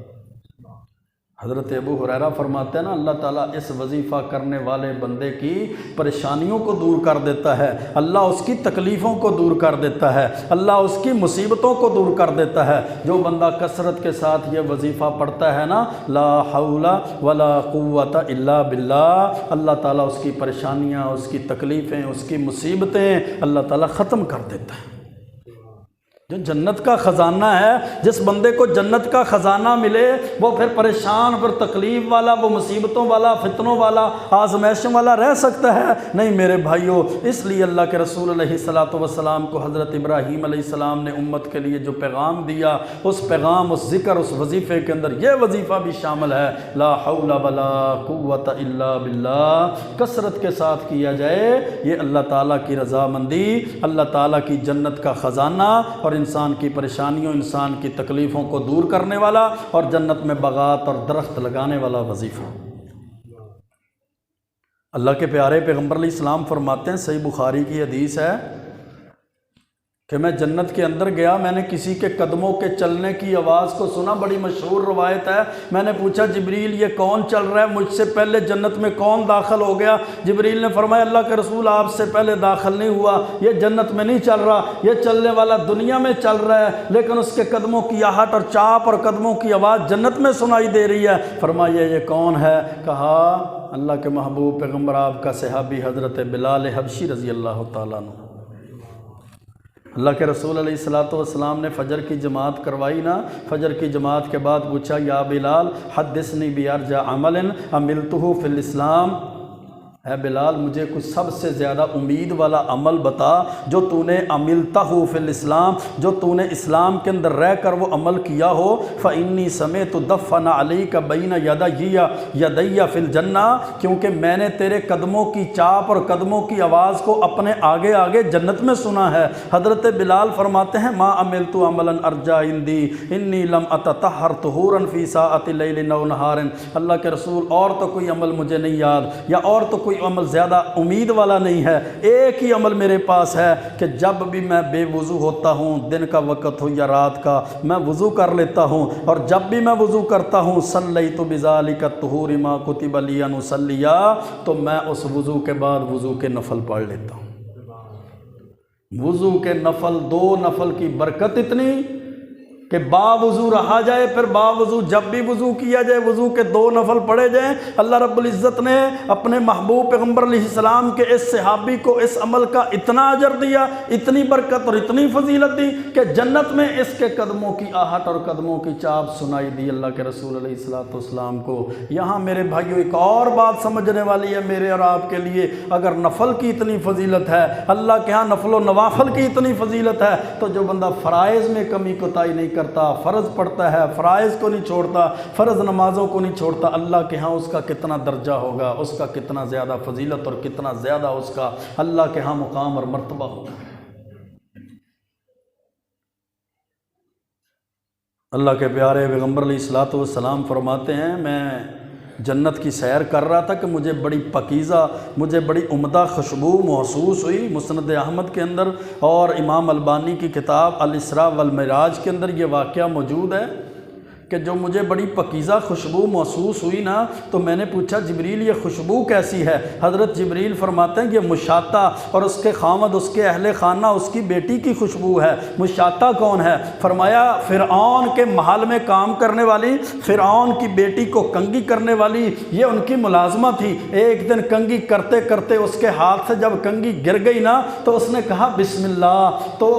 حضرت ابو ہریرہ فرماتے ہیں نا، اللہ تعالیٰ اس وظیفہ کرنے والے بندے کی پریشانیوں کو دور کر دیتا ہے، اللہ اس کی تکلیفوں کو دور کر دیتا ہے، اللہ اس کی مصیبتوں کو دور کر دیتا ہے۔ جو بندہ کثرت کے ساتھ یہ وظیفہ پڑھتا ہے نا، لا حول ولا قوت الا باللہ، اللہ تعالیٰ اس کی پریشانیاں، اس کی تکلیفیں، اس کی مصیبتیں اللہ تعالیٰ ختم کر دیتا ہے۔ جو جنت کا خزانہ ہے، جس بندے کو جنت کا خزانہ ملے، وہ پھر پریشان، پھر تکلیف والا، وہ مصیبتوں والا، فتنوں والا، آزمائشوں والا رہ سکتا ہے؟ نہیں میرے بھائیوں، اس لیے اللہ کے رسول علیہ الصلاۃ والسلام کو حضرت ابراہیم علیہ السلام نے امت کے لیے جو پیغام دیا، اس پیغام، اس ذکر، اس وظیفے کے اندر یہ وظیفہ بھی شامل ہے، لا حول ولا قوت الا باللہ۔ کثرت کے ساتھ کیا جائے، یہ اللہ تعالیٰ کی رضامندی، اللہ تعالیٰ کی جنت کا خزانہ اور انسان کی پریشانیوں، انسان کی تکلیفوں کو دور کرنے والا اور جنت میں باغات اور درخت لگانے والا وظیفہ۔ اللہ کے پیارے پیغمبر علیہ السلام فرماتے ہیں، صحیح بخاری کی حدیث ہے کہ میں جنت کے اندر گیا، میں نے کسی کے قدموں کے چلنے کی آواز کو سنا، بڑی مشہور روایت ہے۔ میں نے پوچھا جبریل یہ کون چل رہا ہے، مجھ سے پہلے جنت میں کون داخل ہو گیا؟ جبریل نے فرمایا اللہ کے رسول آپ سے پہلے داخل نہیں ہوا، یہ جنت میں نہیں چل رہا، یہ چلنے والا دنیا میں چل رہا ہے، لیکن اس کے قدموں کی آہٹ اور چاپ اور قدموں کی آواز جنت میں سنائی دے رہی ہے۔ فرمایا یہ کون ہے؟ کہا اللہ کے محبوب پیغمبر آپ کا صحابی حضرت بلال حبشی رضی اللہ تعالیٰ عنہ۔ اللہ کے رسول علیہ الصلاۃ والسلام نے فجر کی جماعت کروائی نا، فجر کی جماعت کے بعد پوچھا یا بلال حدثنی بیرجع عمل عملتہ فی الاسلام، اے بلال مجھے کچھ سب سے زیادہ امید والا عمل بتا جو تو نے عملتہ فی الاسلام، جو تو نے اسلام کے اندر رہ کر وہ عمل کیا ہو۔ فإنی سمعت دفن علیک بین یدی فی الجنہ، کیونکہ میں نے تیرے قدموں کی چاپ اور قدموں کی آواز کو اپنے آگے آگے جنت میں سنا ہے۔ حضرت بلال فرماتے ہیں ما عملت عملا ارجا عندی انی لم اتطہر طہورا فی ساعۃ لیل او نہار، اللہ کے رسول اور تو کوئی عمل مجھے نہیں یاد، یا اور تو کوئی عمل زیادہ امید والا نہیں ہے، ایک ہی عمل میرے پاس ہے کہ جب بھی میں بے وضو ہوتا ہوں، دن کا وقت ہو یا رات کا، میں وضو کر لیتا ہوں، اور جب بھی میں وضو کرتا ہوں صلیت بذالک الطہور ما کتب لی ان اصلی، تو میں اس وضو کے بعد وضو کے نفل پڑھ لیتا ہوں۔ وضو کے نفل، دو نفل کی برکت اتنی کہ باوضو رہا جائے، پھر باوضو جب بھی وضو کیا جائے وضو کے دو نفل پڑھے جائیں۔ اللہ رب العزت نے اپنے محبوب پیغمبر علیہ السلام کے اس صحابی کو اس عمل کا اتنا اجر دیا، اتنی برکت اور اتنی فضیلت دی کہ جنت میں اس کے قدموں کی آہٹ اور قدموں کی چاپ سنائی دی اللہ کے رسول علیہ الصلوۃ والسلام کو۔ یہاں میرے بھائیو ایک اور بات سمجھنے والی ہے میرے اور آپ کے لیے، اگر نفل کی اتنی فضیلت ہے، اللہ کے ہاں نفل و نوافل کی اتنی فضیلت ہے، تو جو بندہ فرائض میں کمی کوتاہی نہیں کرتا، فرض پڑھتا ہے، فرائض کو نہیں چھوڑتا، فرض نمازوں کو نہیں چھوڑتا، اللہ کے ہاں اس کا کتنا درجہ ہوگا، اس کا کتنا زیادہ فضیلت اور کتنا زیادہ اس کا اللہ کے ہاں مقام اور مرتبہ ہوگا۔ اللہ کے پیارے پیغمبر علیہ الصلوۃ والسلام فرماتے ہیں میں جنت کی سیر کر رہا تھا کہ مجھے بڑی پاکیزہ، مجھے بڑی عمدہ خوشبو محسوس ہوئی۔ مسند احمد کے اندر اور امام البانی کی کتاب الاسراء والمعراج کے اندر یہ واقعہ موجود ہے کہ جو مجھے بڑی پاکیزہ خوشبو محسوس ہوئی نا، تو میں نے پوچھا جبریل یہ خوشبو کیسی ہے؟ حضرت جبریل فرماتے ہیں یہ مشاطہ اور اس کے خامد، اس کے اہل خانہ، اس کی بیٹی کی خوشبو ہے۔ مشاطہ کون ہے؟ فرمایا فرعون کے محل میں کام کرنے والی، فرعون کی بیٹی کو کنگھی کرنے والی، یہ ان کی ملازمہ تھی۔ ایک دن کنگھی کرتے کرتے اس کے ہاتھ سے جب کنگھی گر گئی نا، تو اس نے کہا بسم اللہ، تو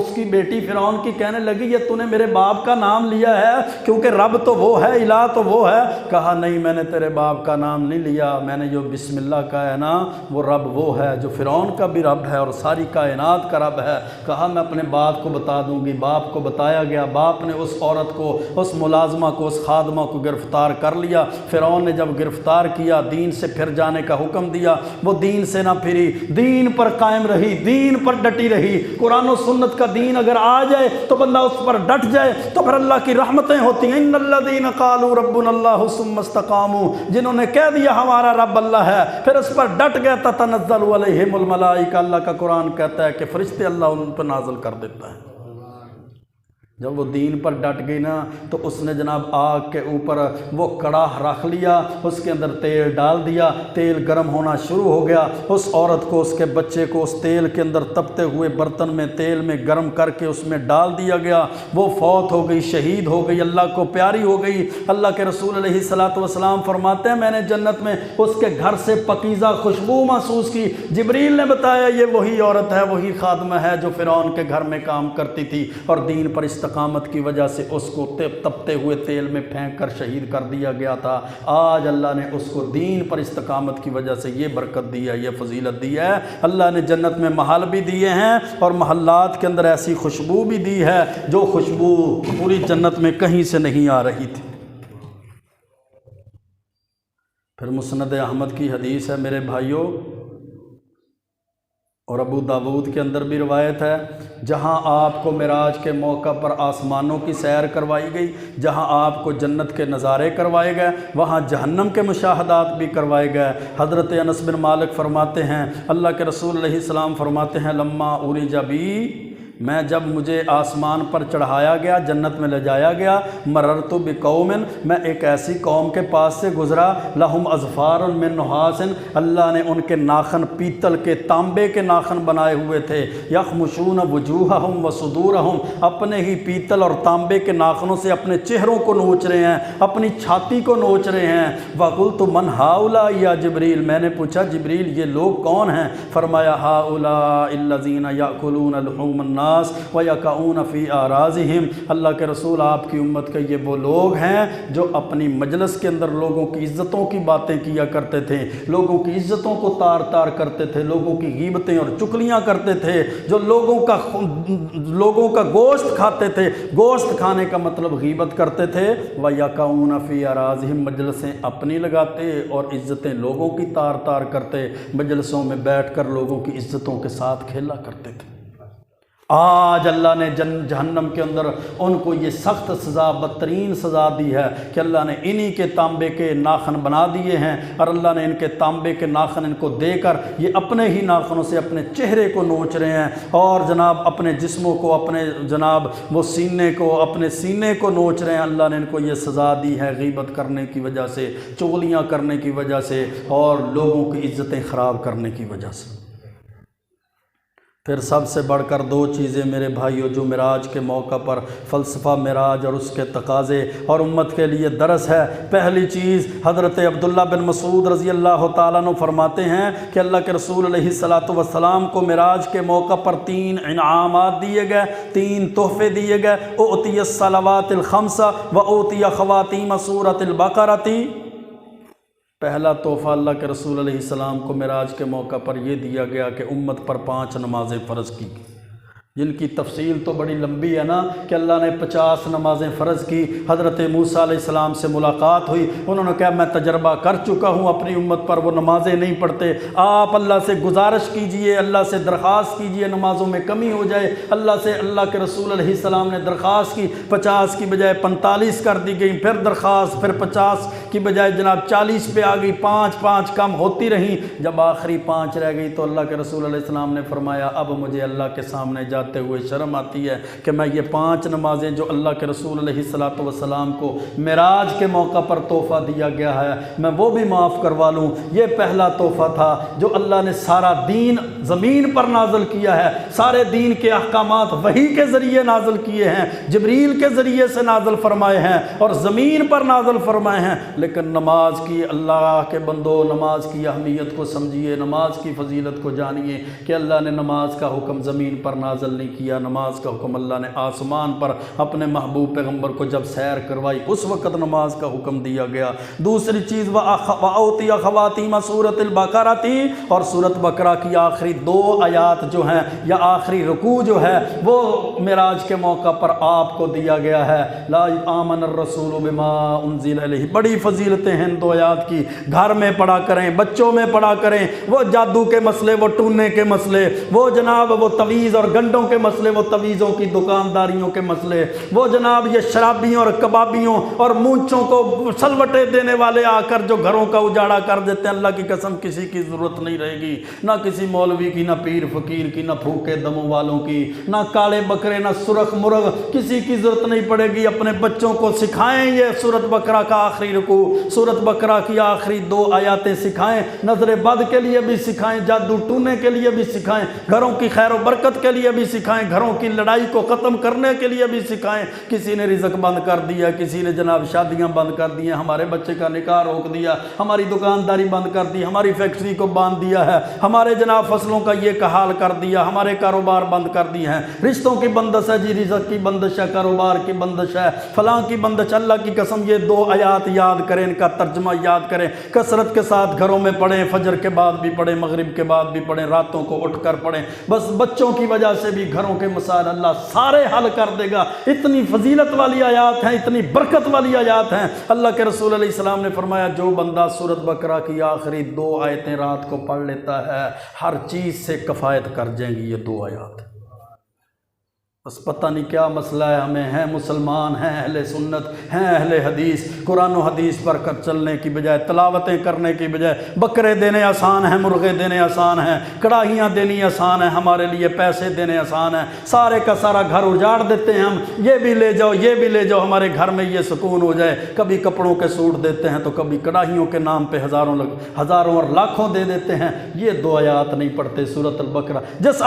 اس کی بیٹی فرعون کی کہنے لگی یہ تو نے میرے باپ کا نام لیا ہے، کیونکہ رب تو وہ ہے، الہ تو وہ ہے۔ کہا نہیں، میں نے تیرے باپ کا نام نہیں لیا، میں نے جو بسم اللہ کہا ہے نا وہ رب وہ ہے جو فرعون کا بھی رب ہے اور ساری کائنات کا رب ہے۔ کہا میں اپنے باپ کو بتا دوں گی۔ باپ کو بتایا گیا، باپ نے اس عورت کو، اس ملازمہ کو، اس خادمہ کو گرفتار کر لیا۔ فرعون نے جب گرفتار کیا، دین سے پھر جانے کا حکم دیا، وہ دین سے نہ پھری، دین پر قائم رہی، دین پر ڈٹی رہی۔ قرآن و سنت کا دین اگر آ جائے تو بندہ اس پر ڈٹ جائے تو پھر اللہ کی رحمتیں ہوتی ہیں۔ ان الذین قالوا ربنا اللہ ثم استقاموا، جنہوں نے کہہ دیا ہمارا رب اللہ ہے پھر اس پر ڈٹ گئے، تتنزل علیہم الملائکہ، اللہ کا قرآن کہتا ہے کہ فرشتے اللہ ان پر نازل کر دیتا ہے۔ جب وہ دین پر ڈٹ گئی نا تو اس نے جناب آگ کے اوپر وہ کڑاہ رکھ لیا، اس کے اندر تیل ڈال دیا، تیل گرم ہونا شروع ہو گیا۔ اس عورت کو، اس کے بچے کو اس تیل کے اندر تپتے ہوئے برتن میں تیل میں گرم کر کے اس میں ڈال دیا گیا۔ وہ فوت ہو گئی، شہید ہو گئی، اللہ کو پیاری ہو گئی۔ اللہ کے رسول علیہ الصلوۃ والسلام فرماتے ہیں میں نے جنت میں اس کے گھر سے پاکیزہ خوشبو محسوس کی۔ جبریل نے بتایا یہ وہی عورت ہے، وہی خادمہ ہے جو فرعون کے گھر میں کام کرتی تھی اور دین پر استقامت کی وجہ سے اس کو تپتے ہوئے تیل میں پھینک کر شہید کر دیا گیا تھا۔ آج اللہ نے اس کو دین پر استقامت کی وجہ سے یہ برکت دی ہے، یہ فضیلت دی ہے۔ اللہ نے جنت میں محل بھی دیے ہیں اور محلات کے اندر ایسی خوشبو بھی دی ہے جو خوشبو پوری جنت میں کہیں سے نہیں آ رہی تھی۔ پھر مسند احمد کی حدیث ہے میرے بھائیوں، اور ابو داود کے اندر بھی روایت ہے، جہاں آپ کو معراج کے موقع پر آسمانوں کی سیر کروائی گئی، جہاں آپ کو جنت کے نظارے کروائے گئے، وہاں جہنم کے مشاہدات بھی کروائے گئے۔ حضرت انس بن مالک فرماتے ہیں، اللہ کے رسول علیہ السلام فرماتے ہیں لما عرج بی، میں جب مجھے آسمان پر چڑھایا گیا، جنت میں لے جایا گیا، مررت بقوم، میں ایک ایسی قوم کے پاس سے گزرا، لہم اظفار من نحاس، اللہ نے ان کے ناخن پیتل کے، تانبے کے ناخن بنائے ہوئے تھے، یخمشون وجوہہم وصدورہم، اپنے ہی پیتل اور تانبے کے ناخنوں سے اپنے چہروں کو نوچ رہے ہیں، اپنی چھاتی کو نوچ رہے ہیں۔ وقلت من ہؤلاء یا جبریل، میں نے پوچھا جبریل یہ لوگ کون ہیں؟ فرمایا ہؤلاء الذین یأکلون لحوم الناس وَيَقَعُونَ فِي أَعْرَاضِهِمْ، اللہ کے رسول آپ کی امت کے یہ وہ لوگ ہیں جو اپنی مجلس کے اندر لوگوں کی عزتوں کی باتیں کیا کرتے تھے، لوگوں کی عزتوں کو تار تار کرتے تھے، لوگوں کی غیبتیں اور چگلیاں کرتے تھے، جو لوگوں کا گوشت کھاتے تھے۔ گوشت کھانے کا مطلب غیبت کرتے تھے۔ وَيَقَعُونَ فِي أَعْرَاضِهِمْ، مجلسیں اپنی لگاتے اور عزتیں لوگوں کی تار تار کرتے، مجلسوں میں بیٹھ کر لوگوں کی عزتوں کے ساتھ کھیلا کرتے تھے۔ آج اللہ نے جہنم کے اندر ان کو یہ سخت سزا، بدترین سزا دی ہے کہ اللہ نے انہی کے تانبے کے ناخن بنا دیے ہیں، اور اللہ نے ان کے تانبے کے ناخن ان کو دے کر یہ اپنے ہی ناخنوں سے اپنے چہرے کو نوچ رہے ہیں، اور جناب اپنے جسموں کو، اپنے جناب وہ سینے کو، اپنے سینے کو نوچ رہے ہیں۔ اللہ نے ان کو یہ سزا دی ہے غیبت کرنے کی وجہ سے، چغلیاں کرنے کی وجہ سے، اور لوگوں کی عزتیں خراب کرنے کی وجہ سے۔ پھر سب سے بڑھ کر دو چیزیں میرے بھائیوں جو معراج کے موقع پر فلسفہ معراج اور اس کے تقاضے اور امت کے لیے درس ہے۔ پہلی چیز، حضرت عبداللہ بن مسعود رضی اللہ تعالیٰ عنہ فرماتے ہیں کہ اللہ کے رسول علیہ السلام کو معراج کے موقع پر 3 انعامات دیے گئے، 3 تحفے دیے گئے۔ اعطی الصلوات الخمس و اعطی خواتیم سورۃ البقرہ۔ پہلا تحفہ اللہ کے رسول علیہ السلام کو معراج کے موقع پر یہ دیا گیا کہ امت پر 5 نمازیں فرض کی، جن کی تفصیل تو بڑی لمبی ہے نا، کہ اللہ نے 50 نمازیں فرض کی۔ حضرت موسیٰ علیہ السلام سے ملاقات ہوئی، انہوں نے کہا میں تجربہ کر چکا ہوں اپنی امت پر، وہ نمازیں نہیں پڑھتے، آپ اللہ سے گزارش کیجئے، اللہ سے درخواست کیجئے نمازوں میں کمی ہو جائے۔ اللہ کے رسول علیہ السلام نے درخواست کی، 50 کی بجائے 45 کر دی گئی، پھر درخواست، پھر 50 کی بجائے جناب 40 پہ آ گئی، 5 کم ہوتی رہیں، جب آخری 5 رہ گئی تو اللہ کے رسول علیہ السلام نے فرمایا اب مجھے اللہ کے سامنے جاتے ہوئے شرم آتی ہے کہ میں یہ 5 نمازیں جو اللہ کے رسول علیہ السلام کو معراج کے موقع پر تحفہ دیا گیا ہے میں وہ بھی معاف کروا لوں۔ یہ پہلا تحفہ تھا جو اللہ نے سارا دین زمین پر نازل کیا ہے، سارے دین کے احکامات وحی کے ذریعے نازل کیے ہیں، جبریل کے ذریعے سے نازل فرمائے ہیں اور زمین پر نازل فرمائے ہیں، لیکن نماز کی اللہ کے بندو نماز کی اہمیت کو سمجھیے، نماز کی فضیلت کو جانیے کہ اللہ نے نماز کا حکم زمین پر نازل نہیں کیا، نماز کا حکم اللہ نے آسمان پر اپنے محبوب پیغمبر کو جب سیر کروائی اس وقت نماز کا حکم دیا گیا۔ دوسری چیز وَأَوْتِيَ خَوَاتِيمَ سورۃ البقرہ تھی، اور سورۃ بقرہ کی آخری 2 آیات جو ہیں یا آخری رکوع جو ہے وہ معراج کے موقع پر آپ کو دیا گیا ہے۔ لا آمن الرسول بما انزل الیہ، بڑی فضیلتیں ہیں 2 آیات کی، گھر میں پڑھا کریں، بچوں میں پڑھا کریں، وہ جادو کے مسئلے، وہ ٹونے کے مسئلے، وہ جناب وہ تویز اور گنڈوں کے مسئلے، وہ تویزوں کی دکانداریوں کے مسئلے، وہ جناب یہ شرابیوں اور کبابیوں اور مونچوں کو سلوٹے دینے والے آ کر جو گھروں کا اجاڑا کر دیتے ہیں، اللہ کی قسم کسی کی ضرورت نہیں رہے گی، نہ کسی مولوی کی، نہ پیر فقیر کی، نہ پھوکے دموں والوں کی، نہ کالے بکرے، نہ سرخ مرغ، کسی کی ضرورت نہیں پڑے گی۔ اپنے بچوں کو سکھائیں یہ سورۃ بقرہ کا آخری رکوع، سورۃ بقرہ کی آخری 2 آیاتیں سکھائیں، نظر بد کے لیے بھی سکھائیں، جادو ٹونے کے لیے بھی سکھائیں، گھروں کی خیر و برکت کے لیے بھی سکھائیں، گھروں کی لڑائی کو ختم کرنے کے لیے بھی سکھائیں۔ کسی نے رزق بند کر دیا، کسی نے جناب شادیاں بند کر دی ہیں، ہمارے بچے کا نکاح روک دیا، ہماری دکانداری بند کر دی، ہماری فیکٹری کو باندھ دیا ہے، ہمارے جناب فصلوں کا یہ حال کر دیا، ہمارے کاروبار بند کر دی ہیں، رشتوں کی بندش ہے جی، رزق کی بندش ہے، کاروبار کی بندش ہے، فلاں کی بندش۔ اللہ کی قسم یہ 2 آیات یاد کریں، ان کا ترجمہ یاد کریں، کثرت کے ساتھ گھروں میں پڑھیں، فجر کے بعد بھی پڑھیں، مغرب کے بعد بھی پڑھیں، راتوں کو اٹھ کر پڑھیں، بس بچوں کی وجہ سے بھی گھروں کے مسائل اللہ سارے حل کر دے گا۔ اتنی فضیلت والی آیات ہیں، اتنی برکت والی آیات ہیں۔ اللہ کے رسول علیہ السلام نے فرمایا جو بندہ سورۃ بقرہ کی آخری 2 آیتیں رات کو پڑھ لیتا ہے ہر چیز سے کفایت کر جائیں گی یہ 2 آیات۔ بس پتہ نہیں کیا مسئلہ ہے ہمیں، ہیں مسلمان، ہیں اہل سنت، ہیں اہل حدیث، قرآن و حدیث پر کر چلنے کی بجائے تلاوتیں کرنے کی بجائے بکرے دینے آسان ہیں، مرغے دینے آسان ہیں، کڑاہیاں دینی آسان ہیں، ہمارے لیے پیسے دینے آسان ہیں، سارے کا سارا گھر اجاڑ دیتے ہیں ہم، یہ بھی لے جاؤ یہ بھی لے جاؤ، ہمارے گھر میں یہ سکون ہو جائے۔ کبھی کپڑوں کے سوٹ دیتے ہیں تو کبھی کڑاہیوں کے نام پہ ہزاروں اور لاکھوں دے دیتے ہیں۔ یہ 2 آیات نہیں پڑھتے سورۃ البقرہ۔ جس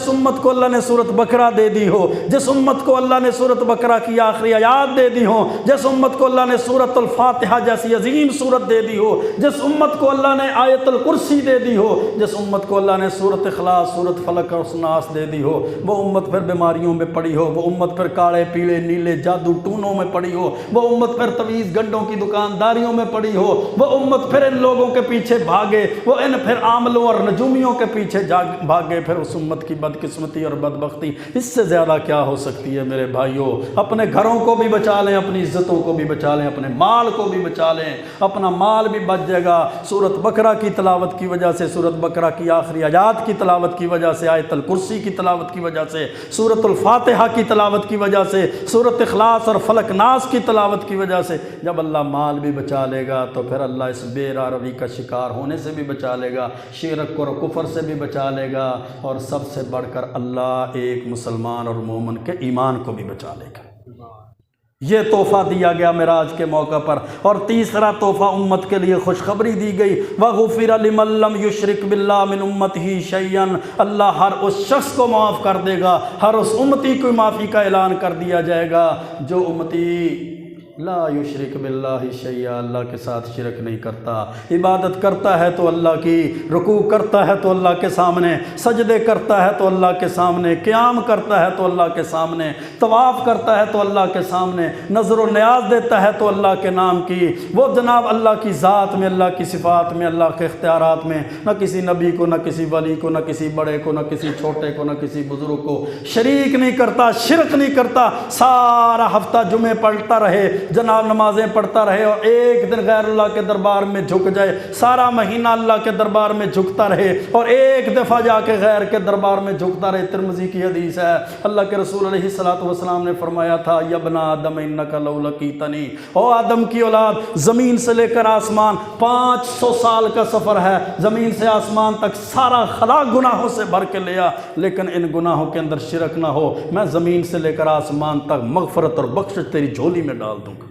امت کو اللہ نے سورۃ بقرہ دے دی ہو، جس امت کو اللہ نے سورۃ بقرہ کی آخری آیات دے دی ہو، جس امت کو اللہ نے سورۃ الفاتحہ جیسی عظیم سورت دے دی ہو، جس امت کو اللہ نے آیت الکرسی دے دی ہو، جس امت کو اللہ نے سورۃ اخلاص، سورۃ فلق اور ناس دے دی ہو، وہ امت پھر بیماریوں میں پڑی ہو، وہ امت پھر کالے پیلے نیلے جادو ٹونوں میں پڑی ہو، وہ امت پھر تویز گنڈوں کی دکانداریوں میں پڑی ہو، وہ امت پھر ان لوگوں کے پیچھے بھاگے، وہ ان پھر عاملوں اور نجومیوں کے پیچھے بھاگے، پھر اس امت کی بدقسمتی اور بدبختی اس سے زیادہ کیا ہو سکتی ہے میرے بھائیوں۔ اپنے گھروں کو بھی بچا لیں، اپنی عزتوں کو بھی بچا لیں، اپنے مال کو بھی بچا لیں، اپنا مال بھی بچ جائے گا۔ سورۃ بقرہ کی تلاوت کی وجہ سے، سورۃ بقرہ کی آخری آیات کی تلاوت کی وجہ سے، آیت الکرسی کی تلاوت کی وجہ سے، سورۃ الفاتحہ کی تلاوت کی وجہ سے، سورۃ اخلاص اور فلق ناس کی تلاوت کی وجہ سے جب اللہ مال بھی بچا لے گا تو پھر اللہ اس بے راروی کا شکار ہونے سے بھی بچا لے گا، شرک اور کفر سے بھی بچا لے گا، اور سب سے بڑھ کر اللہ ایک مسلمان اور مومن کے ایمان کو بھی بچا لے گا۔ یہ تحفہ دیا گیا معراج کے موقع پر۔ اور تیسرا تحفہ امت کے لیے خوشخبری دی گئی، وَغُفِرَ لِمَن لَّمْ يُشْرِكْ بِاللَّهِ مِنْ أُمَّتِهِ شَيْئًا، اللہ ہر اس شخص کو معاف کر دے گا، ہر اس امتی کو معافی کا اعلان کر دیا جائے گا جو امتی لا یشرک باللہ شیئا، اللہ کے ساتھ شرک نہیں کرتا، عبادت کرتا ہے تو اللہ کی، رکوع کرتا ہے تو اللہ کے سامنے، سجدے کرتا ہے تو اللہ کے سامنے، قیام کرتا ہے تو اللہ کے سامنے، طواف کرتا ہے تو اللہ کے سامنے، نظر و نیاز دیتا ہے تو اللہ کے نام کی، وہ جناب اللہ کی ذات میں، اللہ کی صفات میں، اللہ کے اختیارات میں نہ کسی نبی کو، نہ کسی ولی کو، نہ کسی بڑے کو، نہ کسی چھوٹے کو، نہ کسی بزرگ کو شریک نہیں کرتا، شرک نہیں کرتا، سارا ہفتہ جمعے پڑھتا رہے، جناب نمازیں پڑھتا رہے، اور ایک دن غیر اللہ کے دربار میں جھک جائے، سارا مہینہ اللہ کے دربار میں جھکتا رہے، اور ایک دفعہ جا کے غیر کے دربار میں جھکتا رہے۔ ترمذی کی حدیث ہے، اللہ کے رسول علیہ الصلوۃ والسلام نے فرمایا تھا، یا ابن آدم انک لو لقیتنی، او آدم کی اولاد، زمین سے لے کر آسمان 500 سال کا سفر ہے، زمین سے آسمان تک سارا خلا گناہوں سے بھر کے لیا، لیکن ان گناہوں کے اندر شرک نہ ہو، میں زمین سے لے کر آسمان تک مغفرت اور بخشش تیری جھولی میں ڈال دوں گا۔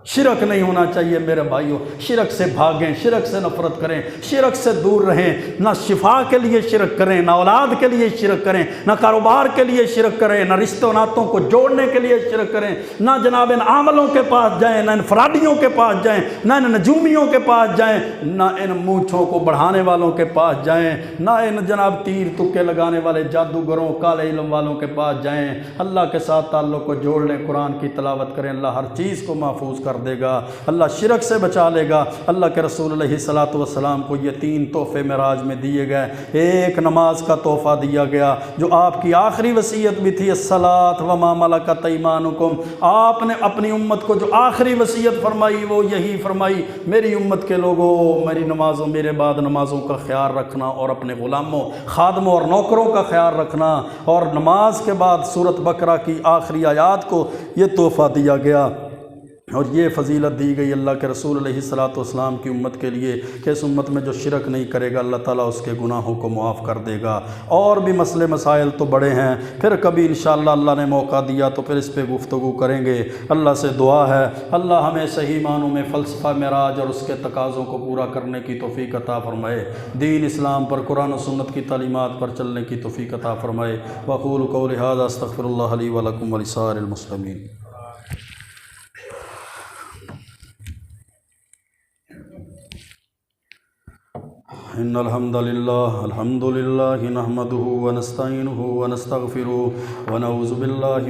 شرک نہیں ہونا چاہیے میرے بھائیوں، شرک سے بھاگیں، شرک سے نفرت کریں، شرک سے دور رہیں، نہ شفا کے لیے شرک کریں، نہ اولاد کے لیے شرک کریں، نہ کاروبار کے لیے شرک کریں، نہ رشتہ و ناتوں کو جوڑنے کے لیے شرک کریں، نہ جناب ان عاملوں کے پاس جائیں، نہ ان فرادیوں کے پاس جائیں، نہ ان نجومیوں کے پاس جائیں، نہ ان مونچھوں کو بڑھانے والوں کے پاس جائیں، نہ ان جناب تیر تکے لگانے والے جادوگروں کالے علم والوں کے پاس جائیں۔ اللہ کے ساتھ تعلق کو جوڑ لیں، قرآن کی تلاوت کریں، اللہ ہر چیز کو محفوظ کر دے گا، اللہ شرک سے بچا لے گا۔ اللہ کے رسول علیہ السلام کو یہ 3 تحفے معراج میں دیے گئے، ایک نماز کا تحفہ دیا گیا جو آپ کی آخری وصیت بھی تھی، الصلاۃ وما ملکت ایمانکم، آپ نے اپنی امت کو جو آخری وصیت فرمائی وہ یہی فرمائی، میری امت کے لوگوں میری نمازوں، میرے بعد نمازوں کا خیال رکھنا اور اپنے غلاموں، خادموں اور نوکروں کا خیال رکھنا، اور نماز کے بعد سورۃ بقرہ کی آخری آیات کو یہ تحفہ دیا گیا، اور یہ فضیلت دی گئی اللہ کے رسول علیہ السلام کی امت کے لیے کہ اس امت میں جو شرک نہیں کرے گا اللہ تعالیٰ اس کے گناہوں کو معاف کر دے گا۔ اور بھی مسئلے مسائل تو بڑے ہیں، پھر کبھی انشاءاللہ اللہ نے موقع دیا تو پھر اس پہ گفتگو کریں گے۔ اللہ سے دعا ہے اللہ ہمیں صحیح معنوں میں فلسفہ معراج اور اس کے تقاضوں کو پورا کرنے کی توفیق عطا فرمائے، دین اسلام پر، قرآن و سنت کی تعلیمات پر چلنے کی توفیق عطا فرمائے۔ وأقول قولي هذا استغفر الله لي ولكم ولسائر المسلمين۔ ان الحمد لله نحمده ونستعينه ونستغفره ونعوذ بالله